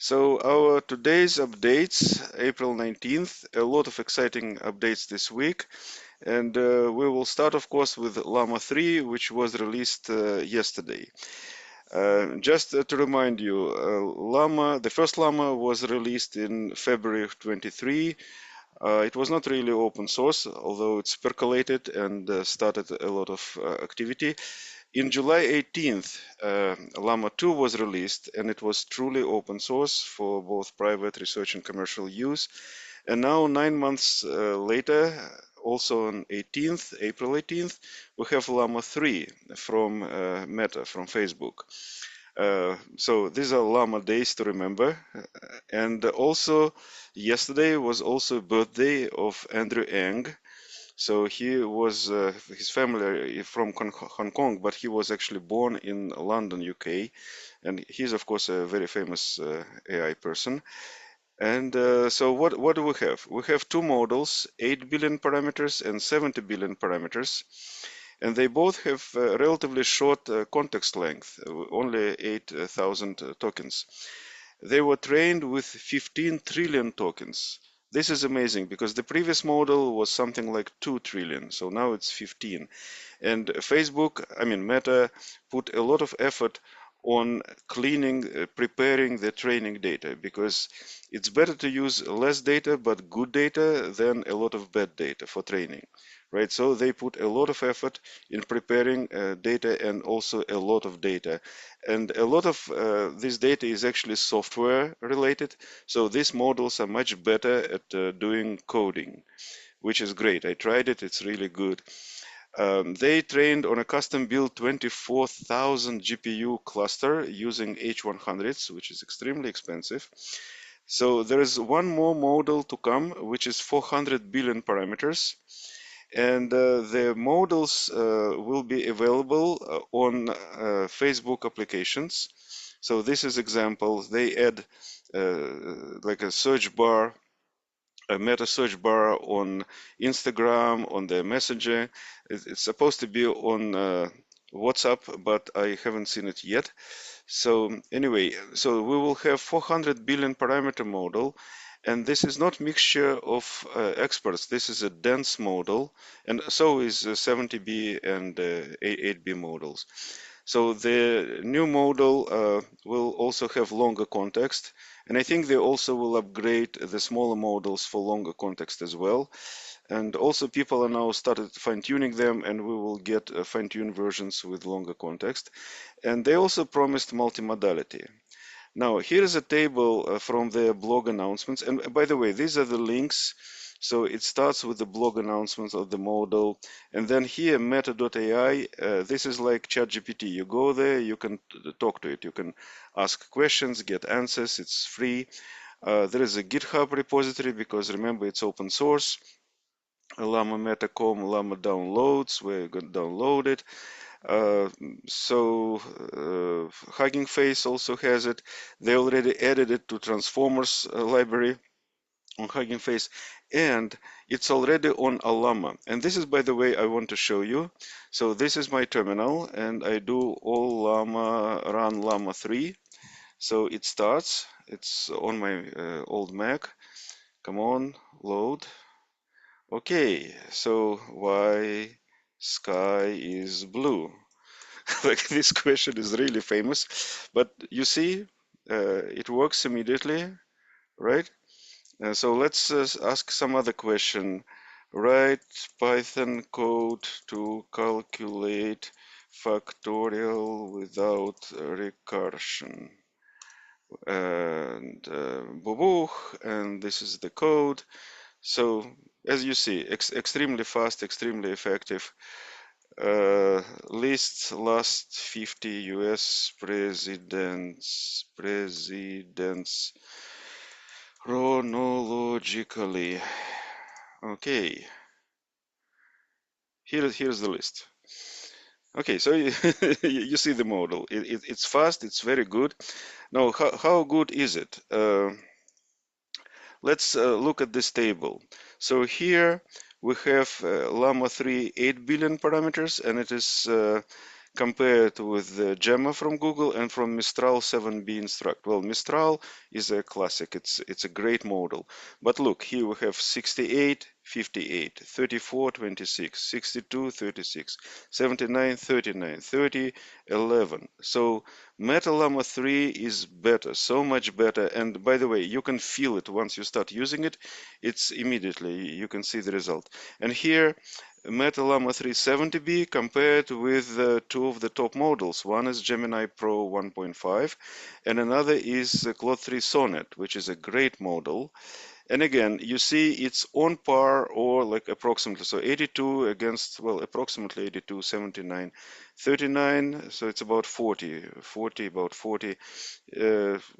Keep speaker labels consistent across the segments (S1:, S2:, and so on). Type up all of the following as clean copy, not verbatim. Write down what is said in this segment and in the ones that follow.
S1: So our today's updates, April 19th, a lot of exciting updates this week. And we will start, of course, with Llama 3, which was released yesterday. Just to remind you, the first Llama was released in February of 23. It was not really open source, although it's percolated and started a lot of activity. In July 18th, Llama 2 was released, and it was truly open source for both private research and commercial use. And now, 9 months later, also on April 18th, we have Llama 3 from Meta, from Facebook. So these are Llama days to remember. And also, yesterday was also birthday of Andrew Ng. So he was, his family from Hong Kong, but he was actually born in London, UK. And he's, of course, a very famous AI person. And so what do we have? We have two models, 8 billion parameters and 70 billion parameters. And they both have relatively short context length, only 8,000 tokens. They were trained with 15 trillion tokens. This is amazing because the previous model was something like 2 trillion, so now it's 15. And Facebook, I mean Meta, put a lot of effort on cleaning, preparing the training data, because it's better to use less data but good data than a lot of bad data for training, right? So they put a lot of effort in preparing data, and also a lot of data. And a lot of this data is actually software related, so these models are much better at doing coding, which is great. I tried it, it's really good. They trained on a custom-built 24,000 GPU cluster using H100s, which is extremely expensive. So there is one more model to come, which is 400 billion parameters. And the models will be available on Facebook applications. So this is example. They add like a search bar, a meta search bar on Instagram, on the Messenger. It's supposed to be on WhatsApp, but I haven't seen it yet. So anyway, so we will have 400 billion parameter model, and this is not mixture of experts. This is a dense model, and so is 70B and 8B models. So the new model will also have longer context, and I think they also will upgrade the smaller models for longer context as well. And also people are now started fine-tuning them, and we will get fine-tuned versions with longer context. And they also promised multimodality. Now, here is a table from their blog announcements. And by the way, these are the links. So it starts with the blog announcements of the model. And then here, meta.ai, this is like ChatGPT. You go there, you can talk to it. You can ask questions, get answers. It's free. There is a GitHub repository because remember, it's open source. Llama Metacom, Llama downloads, where you can download it. Hugging Face also has it. They already added it to Transformers library on Hugging Face, and it's already on Llama. And this is, by the way, I want to show you. So this is my terminal, and I do all Llama, run Llama 3. So it starts. It's on my old Mac. Come on, load. Okay, so why sky is blue? Like this question is really famous, but you see, it works immediately, right? So let's ask some other question. Write Python code to calculate factorial without recursion. And and this is the code. So as you see, extremely fast, extremely effective. Lists last 50 US presidents chronologically. Okay, here's the list. Okay, so you see the model. It's fast, it's very good. Now, how good is it? Let's look at this table. So here we have Llama 3 8 billion parameters, and it is compared with the Llama from Google and from Mistral 7B Instruct. Well, Mistral is a classic. It's a great model. But look, here we have 68, 58, 34, 26, 62, 36, 79, 39, 30, 11. So Meta Llama 3 is better, so much better. And by the way, you can feel it once you start using it. It's immediately, you can see the result. And here, Meta Llama 370B compared with two of the top models. One is Gemini Pro 1.5 and another is Claude 3 Sonnet, which is a great model. And again, you see it's on par or like approximately, so 82 against, well, approximately 82, 79, 39, so it's about 40, about 40.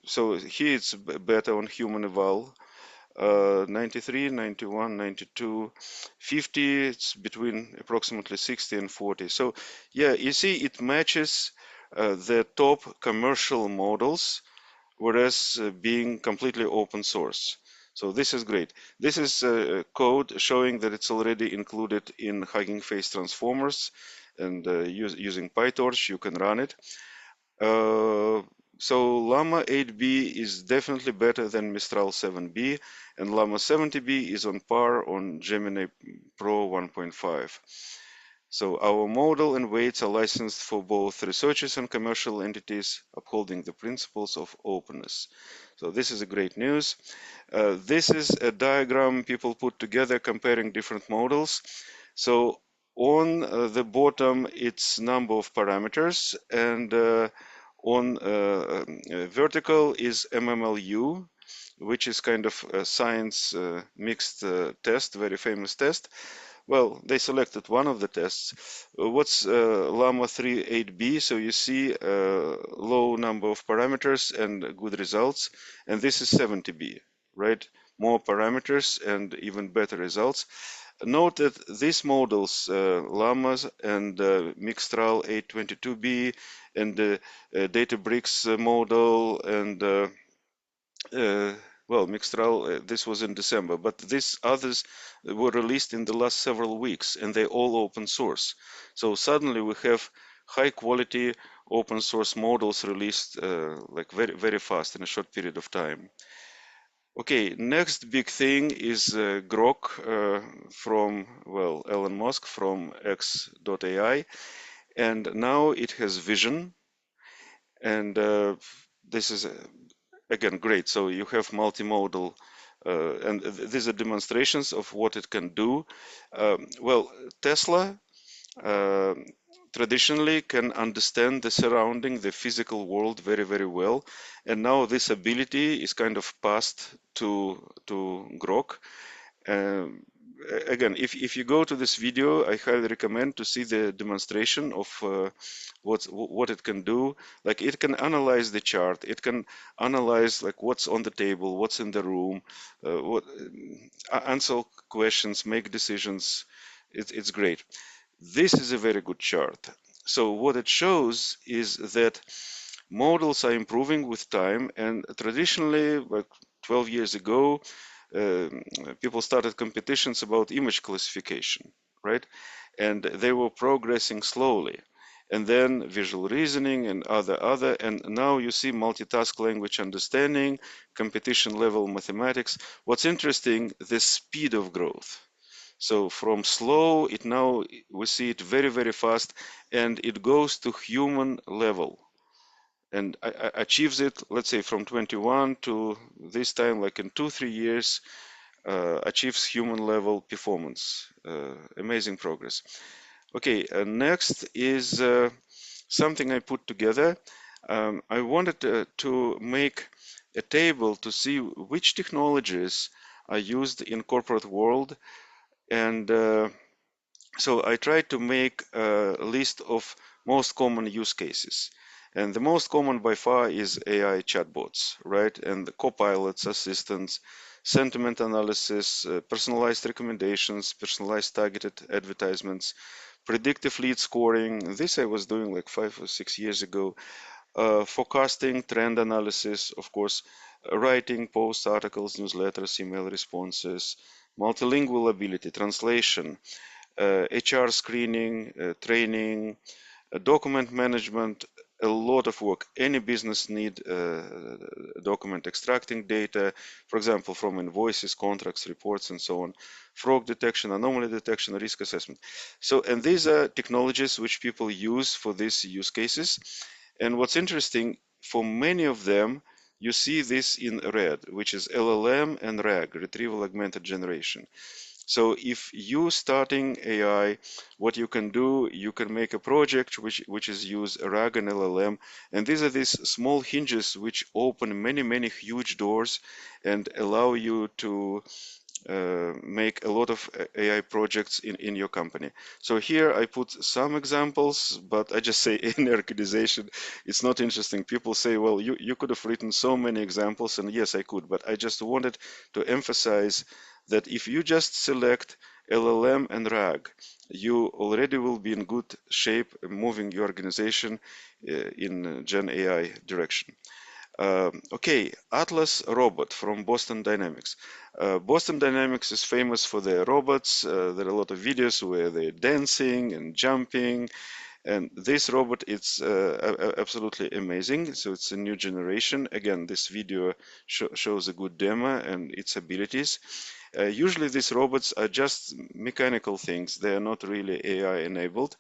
S1: So here it's better on human eval. 93, 91, 92, 50, it's between approximately 60 and 40. So yeah, you see it matches the top commercial models, whereas being completely open source. So this is great. This is code showing that it's already included in Hugging Face transformers, and using PyTorch you can run it. So Llama 8B is definitely better than Mistral 7B, and Llama 70B is on par on Gemini Pro 1.5. So our model and weights are licensed for both researchers and commercial entities, upholding the principles of openness. So this is a great news. This is a diagram people put together comparing different models. So on the bottom, it's number of parameters, and on vertical is MMLU, which is kind of a science mixed test, very famous test. Well, they selected one of the tests. What's Llama 3 8B? So you see low number of parameters and good results. And this is 70B, right? More parameters and even better results. Note that these models, Llamas and Mistral 822B and the Databricks model and well, Mistral, this was in December, but these others were released in the last several weeks, and they're all open source. So suddenly we have high quality open source models released like very, very fast in a short period of time. Okay, next big thing is Grok from, well, Elon Musk from X.ai, and now it has vision, and this is again great. So you have multimodal, and these are demonstrations of what it can do. Well, Tesla uh, traditionally can understand the surrounding, the physical world very, very well, and now this ability is kind of passed to Grok. Um, Again, if you go to this video, I highly recommend to see the demonstration of what it can do. Like it can analyze the chart, it can analyze like what's on the table, what's in the room, answer questions, make decisions. It's great. This is a very good chart. So what it shows is that models are improving with time, and traditionally, like 12 years ago, people started competitions about image classification, right? And they were progressing slowly. And then visual reasoning and other, and now you see multitask language understanding, competition level mathematics. What's interesting, the speed of growth. So from slow, it now we see it very, very fast, and it goes to human level and achieves it, let's say from 21 to this time, like in 2-3 years, achieves human level performance. Amazing progress. Okay, next is something I put together. I wanted to make a table to see which technologies are used in corporate world, and so I tried to make a list of most common use cases. And the most common by far is AI chatbots, right? And the copilots, assistants, sentiment analysis, personalized recommendations, personalized targeted advertisements, predictive lead scoring. This I was doing like 5 or 6 years ago. Forecasting, trend analysis, of course, writing, posts, articles, newsletters, email responses, multilingual ability, translation, HR screening, training, document management, a lot of work. Any business need document extracting data, for example, from invoices, contracts, reports, and so on. Fraud detection, anomaly detection, risk assessment. So, and these are technologies which people use for these use cases. And what's interesting, for many of them, you see this in red, which is LLM and RAG, retrieval augmented generation. So if you starting AI, what you can do, you can make a project which is use RAG and LLM, and these are these small hinges which open many huge doors and allow you to make a lot of AI projects in your company. So here I put some examples, but I just say in organization, it's not interesting. People say, well, you could have written so many examples, and yes, I could, but I just wanted to emphasize that if you just select LLM and RAG, you already will be in good shape moving your organization in Gen AI direction. Okay, Atlas robot from Boston Dynamics. Boston Dynamics is famous for their robots. There are a lot of videos where they're dancing and jumping. And this robot is absolutely amazing. So it's a new generation. Again, this video shows a good demo and its abilities. Usually these robots are just mechanical things. They are not really AI enabled.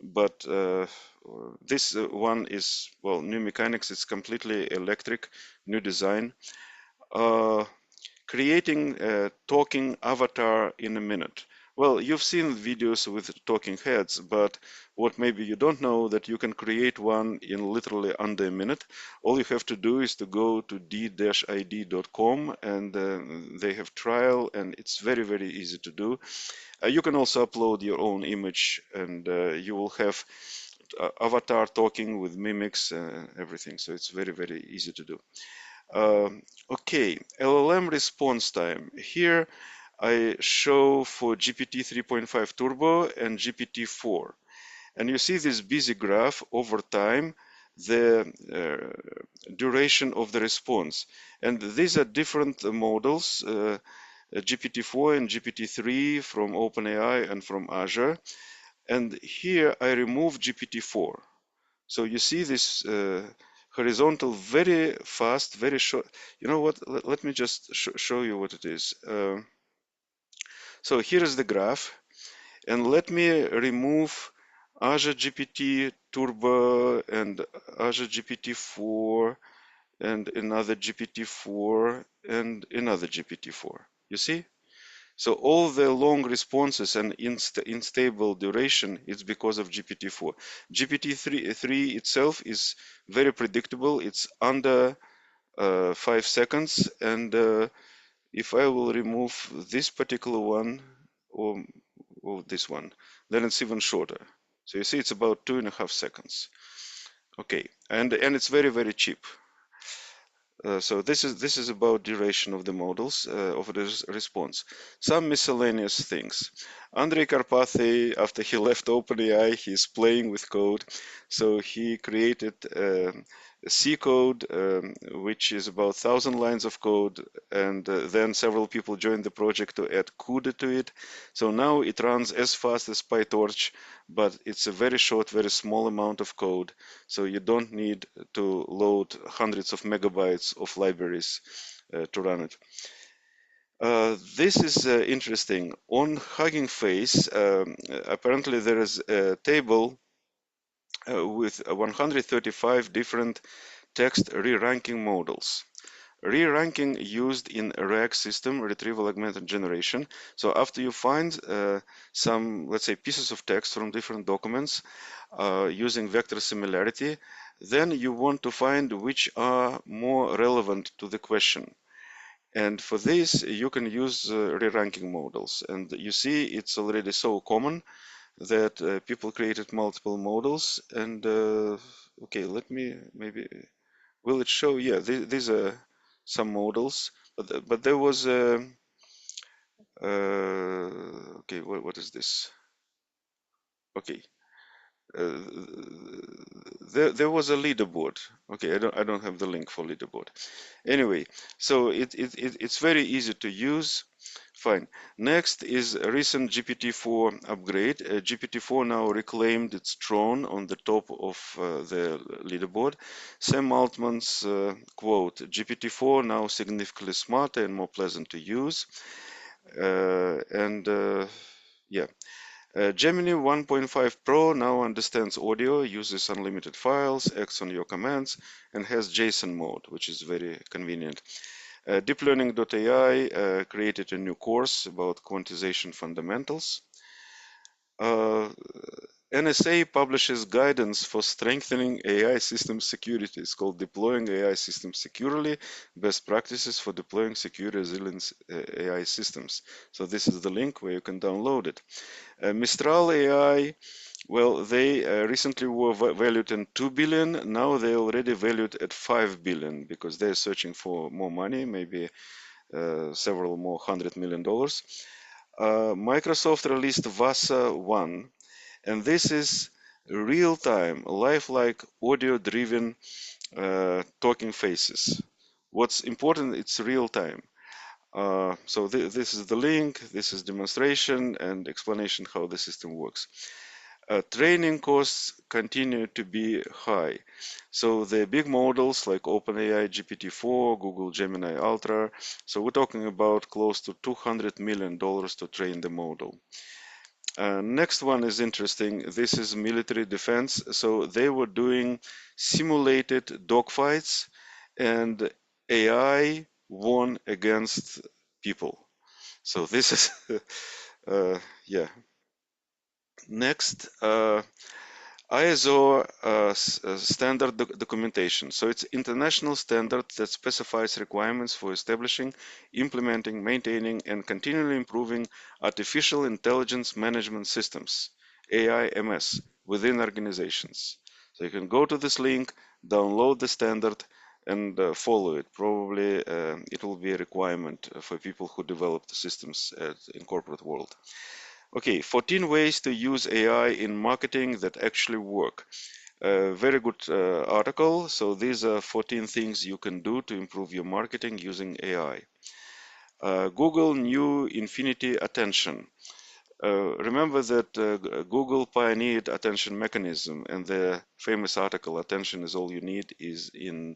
S1: But this one is, well, new mechanics. It's completely electric, new design. Uh, Creating a talking avatar in a minute. Well, you've seen videos with talking heads, but what maybe you don't know that you can create one in literally under a minute. All you have to do is to go to d-id.com and they have trial and it's very easy to do. You can also upload your own image and you will have avatar talking with mimics and everything. So it's very easy to do. Okay, LLM response time. Here I show for GPT 3.5 Turbo and GPT-4. And you see this busy graph over time, the duration of the response. And these are different models, GPT-4 and GPT-3 from OpenAI and from Azure. And here I remove GPT-4. So you see this horizontal, very fast, very short. You know what? Let me just show you what it is. So here is the graph, and let me remove Azure GPT Turbo and Azure GPT-4 and another GPT-4 and another GPT-4. You see? So all the long responses and unstable duration is because of GPT-4. GPT-3 itself is very predictable. It's under 5 seconds. And if I will remove this particular one or this one, then it's even shorter. So you see it's about 2.5 seconds. Okay, and it's very cheap. So this is about duration of the models of the response. Some miscellaneous things. Andrej Karpathy, after he left OpenAI, he's playing with code. So he created a C code, which is about 1,000 lines of code, and then several people joined the project to add CUDA to it. So now it runs as fast as PyTorch, but it's a very short, very small amount of code. So you don't need to load hundreds of megabytes of libraries to run it. This is interesting. On Huggingface, apparently there is a table with 135 different text re-ranking models. Re-ranking used in a RAG system, retrieval augmented generation. So after you find some, let's say, pieces of text from different documents using vector similarity, then you want to find which are more relevant to the question. And for this, you can use re-ranking models. And you see it's already so common that people created multiple models. And okay, let me maybe, will it show? Yeah, these are some models, but there was a, okay, what is this? Okay, uh, there was a leaderboard. Okay, I don't have the link for leaderboard. Anyway, so it's very easy to use. Fine. Next is a recent GPT-4 upgrade. GPT-4 now reclaimed its throne on the top of the leaderboard. Sam Altman's quote, GPT-4 now significantly smarter and more pleasant to use. Yeah. Gemini 1.5 Pro now understands audio, uses unlimited files, acts on your commands, and has JSON mode, which is very convenient. DeepLearning.ai created a new course about quantization fundamentals. NSA publishes guidance for strengthening AI system security. It's called Deploying AI Systems Securely, Best Practices for Deploying Secure Resilient AI Systems. So this is the link where you can download it. Mistral AI, well, they recently were valued in 2 billion. Now they're already valued at 5 billion because they're searching for more money, maybe several more $100 million. Microsoft released VASA 1, and this is real-time, lifelike, audio-driven talking faces. What's important, it's real-time. So this is the link, this is demonstration and explanation how the system works. Training costs continue to be high. So the big models like OpenAI GPT-4, Google Gemini Ultra, so we're talking about close to $200 million to train the model. Next one is interesting. This is military defense. So they were doing simulated dogfights and AI won against people. So this is, yeah. Next, ISO standard documentation. So it's international standard that specifies requirements for establishing, implementing, maintaining, and continually improving artificial intelligence management systems, AIMS, within organizations. So you can go to this link, download the standard, and follow it. Probably it will be a requirement for people who develop the systems in corporate world. Okay, 14 ways to use AI in marketing that actually work. Very good article. So these are 14 things you can do to improve your marketing using AI. Google new Infini-attention. Remember that Google pioneered attention mechanism, and the famous article "Attention is all you need" is in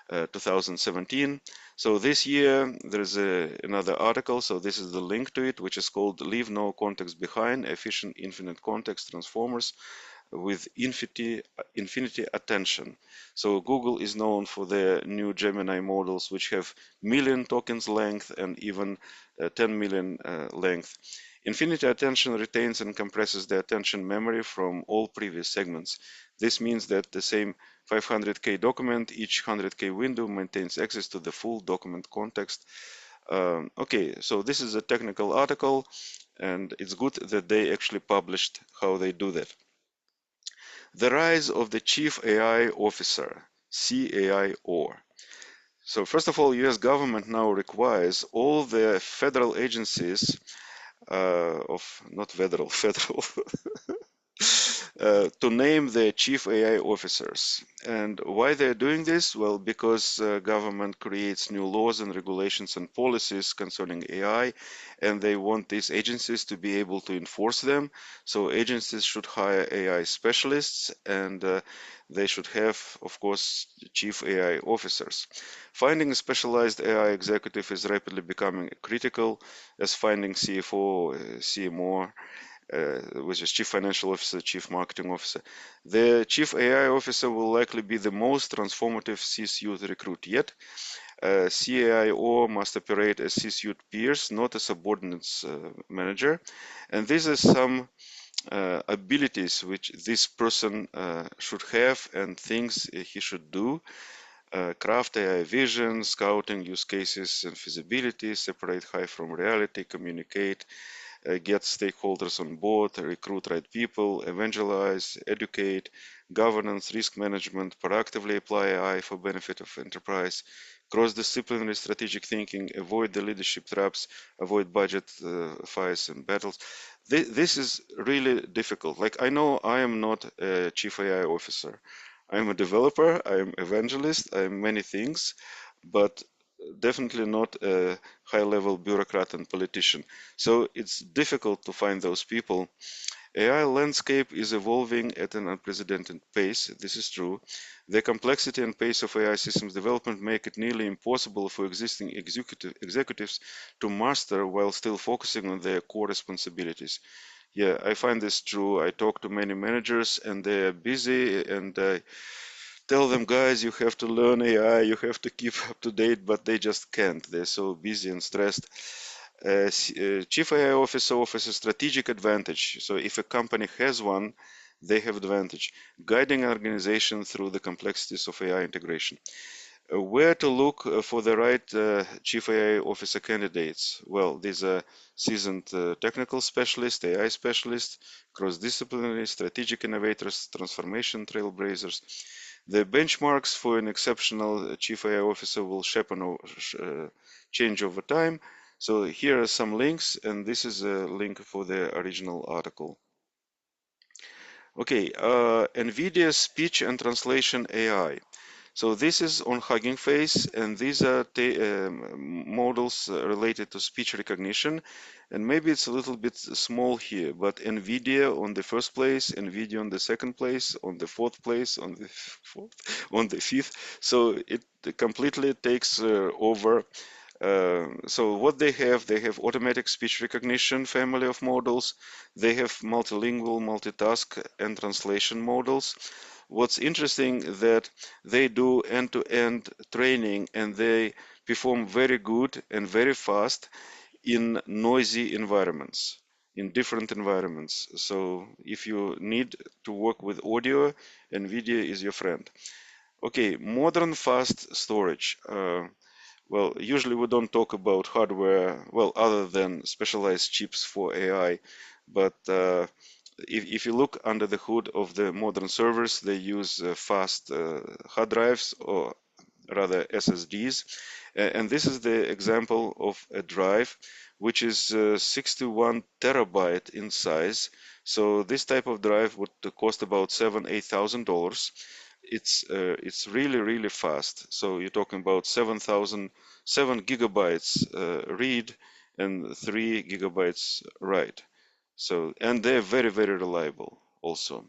S1: 2017. So this year there's another article, so this is the link to it, which is called "Leave No Context Behind: Efficient Infinite Context Transformers with Infinity-attention." So Google is known for their new Gemini models, which have million tokens length and even 10 million length. Infinity-attention retains and compresses the attention memory from all previous segments. This means that the same 500K document, each 100K window maintains access to the full document context. Okay, so this is a technical article, and it's good that they actually published how they do that. The rise of the Chief AI Officer, CAIO. So first of all, US government now requires all the federal agencies not federal, to name their chief AI officers. And why they're doing this? Well, because government creates new laws and regulations and policies concerning AI, and they want these agencies to be able to enforce them. So agencies should hire AI specialists, and they should have, of course, chief AI officers. Finding a specialized AI executive is rapidly becoming critical, as finding CFO, CMO, which is Chief Financial Officer, Chief Marketing Officer. The Chief AI Officer will likely be the most transformative C-suite recruit yet. CAIO must operate as C-suite peers, not a subordinates manager. And these are some abilities which this person should have and things he should do. Craft AI vision, scouting use cases and feasibility, separate hype from reality, communicate, get stakeholders on board, recruit right people, evangelize, educate, governance, risk management, proactively apply AI for benefit of enterprise, cross-disciplinary strategic thinking, avoid the leadership traps, avoid budget fights and battles. This is really difficult. Like, I know I am not a chief AI officer. I'm a developer, I'm evangelist, I'm many things, but definitely not a high-level bureaucrat and politician. So it's difficult to find those people. AI landscape is evolving at an unprecedented pace. This is true. The complexity and pace of AI systems development make it nearly impossible for existing executives to master while still focusing on their core responsibilities. Yeah, I find this true. I talk to many managers and they're busy, and I tell them, guys, you have to learn AI, you have to keep up to date, but they just can't. They're so busy and stressed. Chief AI officer offers a strategic advantage. So if a company has one, they have advantage, guiding an organization through the complexities of AI integration. Where to look for the right Chief AI Officer candidates? Well, these are seasoned technical specialists, AI specialists, cross-disciplinary, strategic innovators, transformation trailblazers. The benchmarks for an exceptional Chief AI Officer will change over time. So here are some links, and this is a link for the original article. Okay, Nvidia Speech and Translation AI. So this is on Hugging Face, and these are models related to speech recognition. And maybe it's a little bit small here, but NVIDIA on the first place, NVIDIA on the second place, on the fourth place, on the on the fifth. So it completely takes over. So what they have automatic speech recognition family of models. They have multilingual, multitask, and translation models. What's interesting that they do end-to-end training and they perform very good and very fast in noisy environments, in different environments. So if you need to work with audio, NVIDIA is your friend. Okay, modern fast storage. Well, usually we don't talk about hardware, well, other than specialized chips for AI, but if you look under the hood of the modern servers, they use fast hard drives, or rather SSDs. And this is the example of a drive which is 61 terabyte in size. So this type of drive would cost about $7,000-8,000. It's really fast. So you're talking about 7 gigabytes read and 3 gigabytes write. So, and they're very reliable also.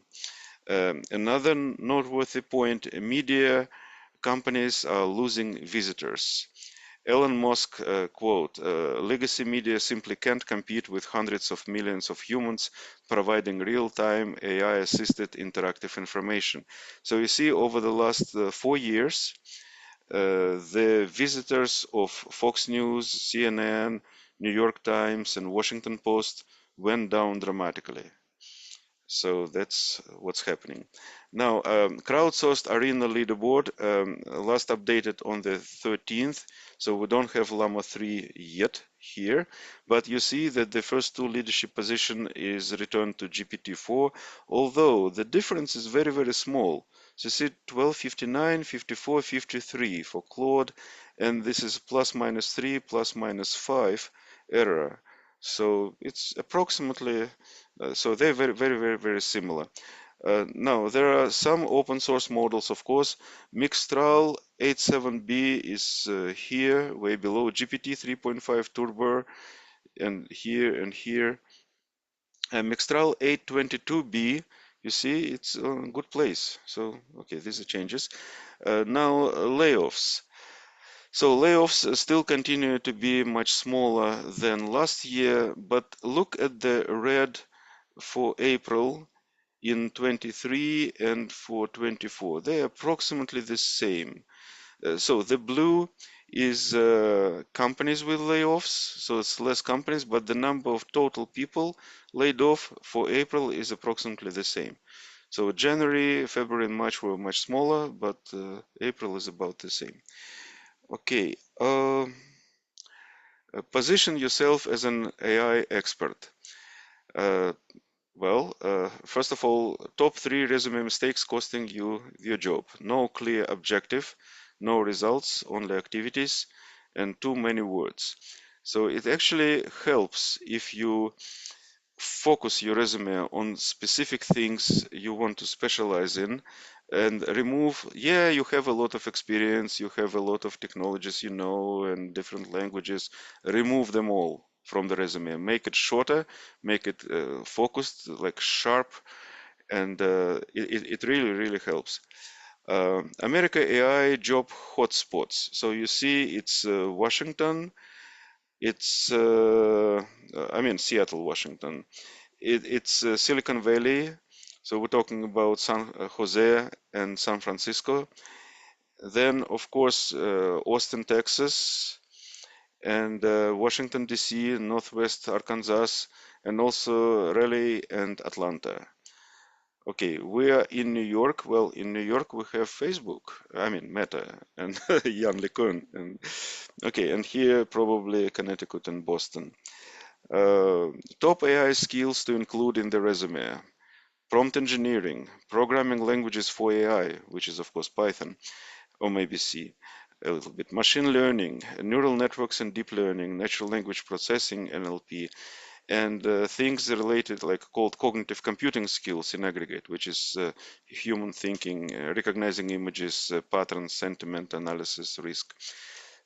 S1: Another noteworthy point, media companies are losing visitors. Elon Musk quote, legacy media simply can't compete with hundreds of millions of humans providing real-time AI-assisted interactive information. So you see, over the last 4 years, the visitors of Fox News, CNN, New York Times, and Washington Post went down dramatically. So that's what's happening. Now, crowdsourced Arena leaderboard, last updated on the 13th. So we don't have Llama 3 yet here, but you see that the first two leadership position is returned to GPT-4, although the difference is very small. So you see 1259, 54, 53 for Claude, and this is plus minus 3, plus minus 5 error. So it's approximately so they're very similar. Now, there are some open source models, of course. Mistral 87B is here, way below GPT 3.5 Turbo, and here and here. And Mistral 822B, you see, it's a good place. So, okay, these are changes. Now, layoffs. So layoffs still continue to be much smaller than last year, but look at the red for April in 23 and for 24. They are approximately the same. So the blue is companies with layoffs, so it's less companies, but the number of total people laid off for April is approximately the same. So January, February, and March were much smaller, but April is about the same. Okay, position yourself as an AI expert. Uh, Well, first of all, top 3 resume mistakes costing you your job. No clear objective, no results, only activities, and too many words. So it actually helps if you focus your resume on specific things you want to specialize in. and remove, yeah, you have a lot of experience, you have a lot of technologies, and different languages. Remove them all from the resume. Make it shorter, make it focused, like sharp, and it really, really helps. America AI job hotspots. So you see, it's Washington, it's, Seattle, Washington. It's Silicon Valley. So we're talking about San Jose and San Francisco. Then, of course, Austin, Texas, and Washington, D.C., Northwest Arkansas, and also Raleigh and Atlanta. Okay, we are in New York. Well, in New York, we have Facebook, Meta, and Jan LeCun. And okay, and here probably Connecticut and Boston. Uh, Top AI skills to include in the resume: prompt engineering, programming languages for AI, which is of course Python, or maybe C, a little bit. Machine learning, neural networks and deep learning, natural language processing, NLP, and things related, like called cognitive computing skills in aggregate, which is human thinking, recognizing images, patterns, sentiment analysis, risk.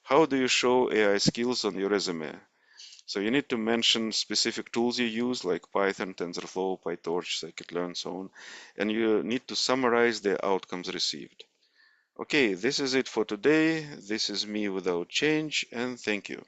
S1: How do you show AI skills on your resume? So you need to mention specific tools you use, like Python, TensorFlow, PyTorch, Scikit-learn, so on, and you need to summarize the outcomes received. Okay, this is it for today. This is me without change, and thank you.